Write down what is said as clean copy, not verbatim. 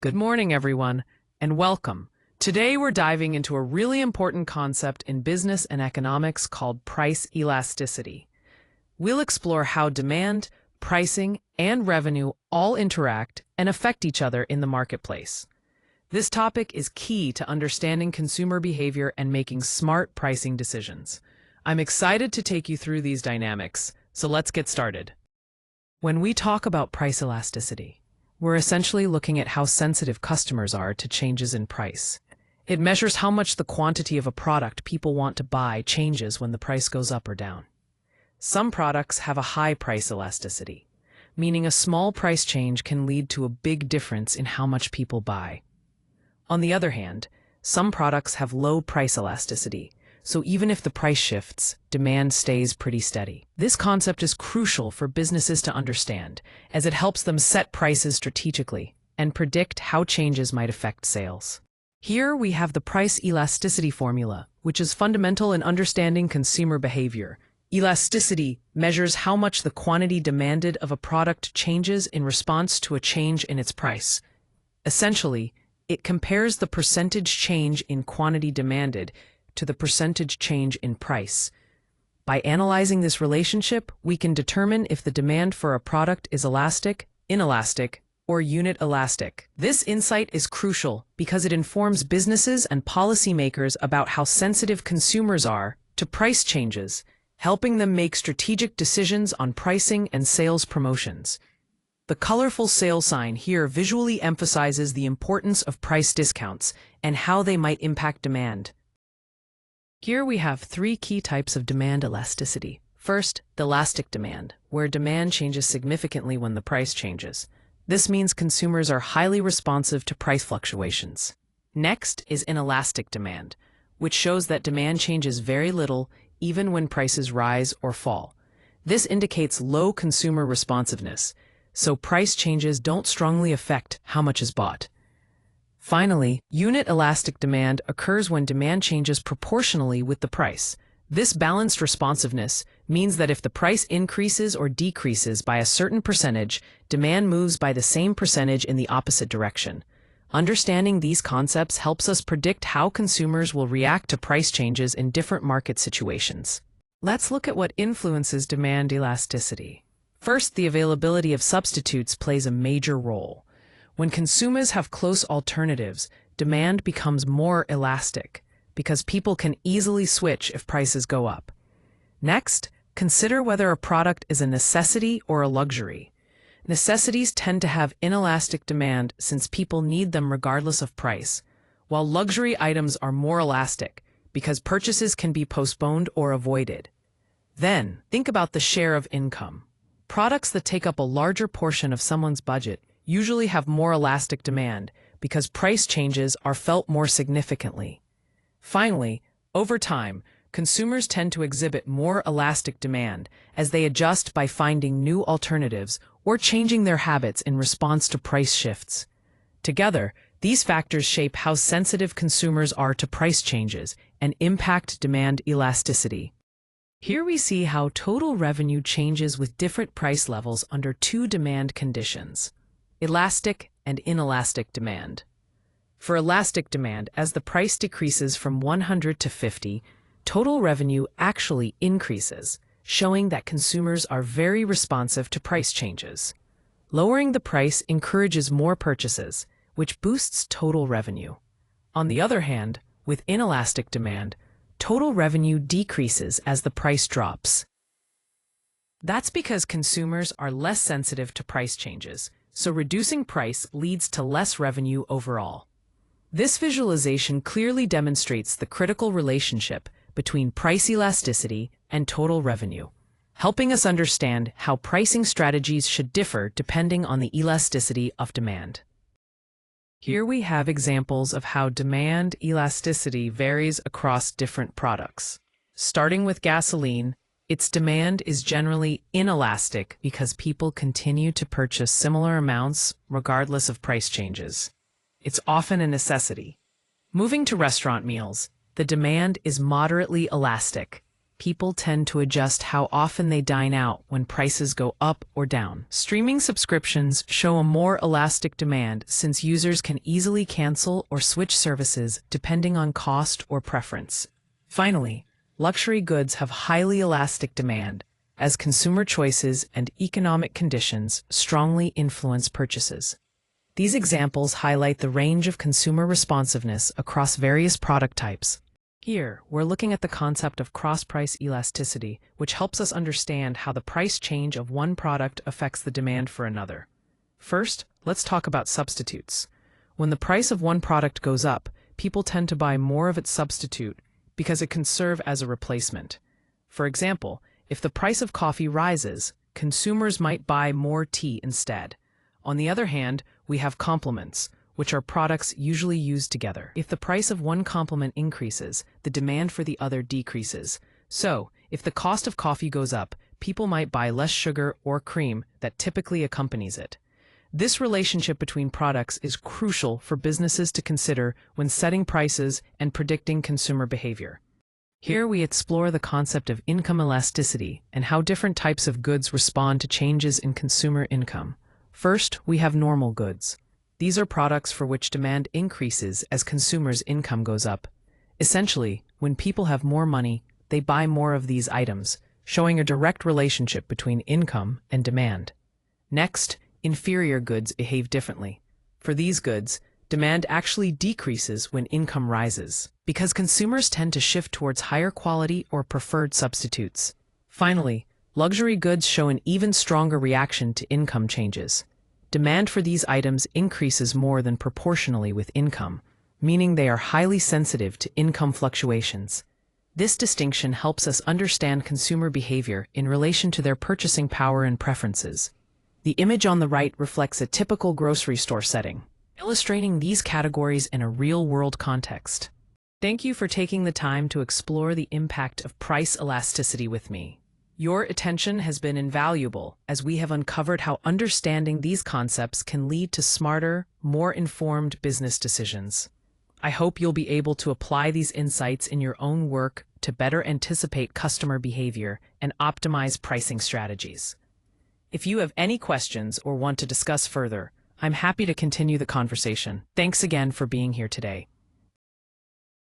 Good morning, everyone, and welcome. Today, we're diving into a really important concept in business and economics called price elasticity. We'll explore how demand, pricing, and revenue all interact and affect each other in the marketplace. This topic is key to understanding consumer behavior and making smart pricing decisions. I'm excited to take you through these dynamics, so let's get started. When we talk about price elasticity, we're essentially looking at how sensitive customers are to changes in price. It measures how much the quantity of a product people want to buy changes when the price goes up or down. Some products have a high price elasticity, meaning a small price change can lead to a big difference in how much people buy. On the other hand, some products have low price elasticity, so even if the price shifts, demand stays pretty steady. This concept is crucial for businesses to understand, as it helps them set prices strategically and predict how changes might affect sales. Here we have the price elasticity formula, which is fundamental in understanding consumer behavior. Elasticity measures how much the quantity demanded of a product changes in response to a change in its price. Essentially, it compares the percentage change in quantity demanded to the percentage change in price. By analyzing this relationship, we can determine if the demand for a product is elastic, inelastic, or unit elastic. This insight is crucial because it informs businesses and policymakers about how sensitive consumers are to price changes, helping them make strategic decisions on pricing and sales promotions. The colorful sale sign here visually emphasizes the importance of price discounts and how they might impact demand. Here we have three key types of demand elasticity. First, the elastic demand, where demand changes significantly when the price changes. This means consumers are highly responsive to price fluctuations. Next is inelastic demand, which shows that demand changes very little even when prices rise or fall. This indicates low consumer responsiveness, so price changes don't strongly affect how much is bought. Finally, unit elastic demand occurs when demand changes proportionally with the price. This balanced responsiveness means that if the price increases or decreases by a certain percentage, demand moves by the same percentage in the opposite direction. Understanding these concepts helps us predict how consumers will react to price changes in different market situations. Let's look at what influences demand elasticity. First, the availability of substitutes plays a major role. When consumers have close alternatives, demand becomes more elastic because people can easily switch if prices go up. Next, consider whether a product is a necessity or a luxury. Necessities tend to have inelastic demand since people need them regardless of price, while luxury items are more elastic because purchases can be postponed or avoided. Then, think about the share of income. Products that take up a larger portion of someone's budget usually have more elastic demand because price changes are felt more significantly. Finally, over time, consumers tend to exhibit more elastic demand as they adjust by finding new alternatives or changing their habits in response to price shifts. Together, these factors shape how sensitive consumers are to price changes and impact demand elasticity. Here we see how total revenue changes with different price levels under two demand conditions: elastic and inelastic demand. For elastic demand, as the price decreases from 100 to 50, total revenue actually increases, showing that consumers are very responsive to price changes. Lowering the price encourages more purchases, which boosts total revenue. On the other hand, with inelastic demand, total revenue decreases as the price drops. That's because consumers are less sensitive to price changes, so reducing price leads to less revenue overall. This visualization clearly demonstrates the critical relationship between price elasticity and total revenue, helping us understand how pricing strategies should differ depending on the elasticity of demand. Here we have examples of how demand elasticity varies across different products. Starting with gasoline, its demand is generally inelastic because people continue to purchase similar amounts regardless of price changes. It's often a necessity. Moving to restaurant meals, the demand is moderately elastic. people tend to adjust how often they dine out when prices go up or down. Streaming subscriptions show a more elastic demand since users can easily cancel or switch services depending on cost or preference. Finally, luxury goods have highly elastic demand, as consumer choices and economic conditions strongly influence purchases. These examples highlight the range of consumer responsiveness across various product types. Here, we're looking at the concept of cross-price elasticity, which helps us understand how the price change of one product affects the demand for another. First, let's talk about substitutes. When the price of one product goes up, people tend to buy more of its substitute because it can serve as a replacement. For example, if the price of coffee rises, consumers might buy more tea instead. On the other hand, we have complements, which are products usually used together. If the price of one complement increases, the demand for the other decreases. So, if the cost of coffee goes up, people might buy less sugar or cream that typically accompanies it. This relationship between products is crucial for businesses to consider when setting prices and predicting consumer behavior. Here we explore the concept of income elasticity and how different types of goods respond to changes in consumer income. First, we have normal goods. These are products for which demand increases as consumers' income goes up. Essentially, when people have more money, they buy more of these items, showing a direct relationship between income and demand. Next, inferior goods behave differently. For these goods, demand actually decreases when income rises, because consumers tend to shift towards higher quality or preferred substitutes. Finally, luxury goods show an even stronger reaction to income changes. Demand for these items increases more than proportionally with income, meaning they are highly sensitive to income fluctuations. This distinction helps us understand consumer behavior in relation to their purchasing power and preferences. The image on the right reflects a typical grocery store setting, illustrating these categories in a real-world context. Thank you for taking the time to explore the impact of price elasticity with me. Your attention has been invaluable as we have uncovered how understanding these concepts can lead to smarter, more informed business decisions. I hope you'll be able to apply these insights in your own work to better anticipate customer behavior and optimize pricing strategies. If you have any questions or want to discuss further, I'm happy to continue the conversation. Thanks again for being here today.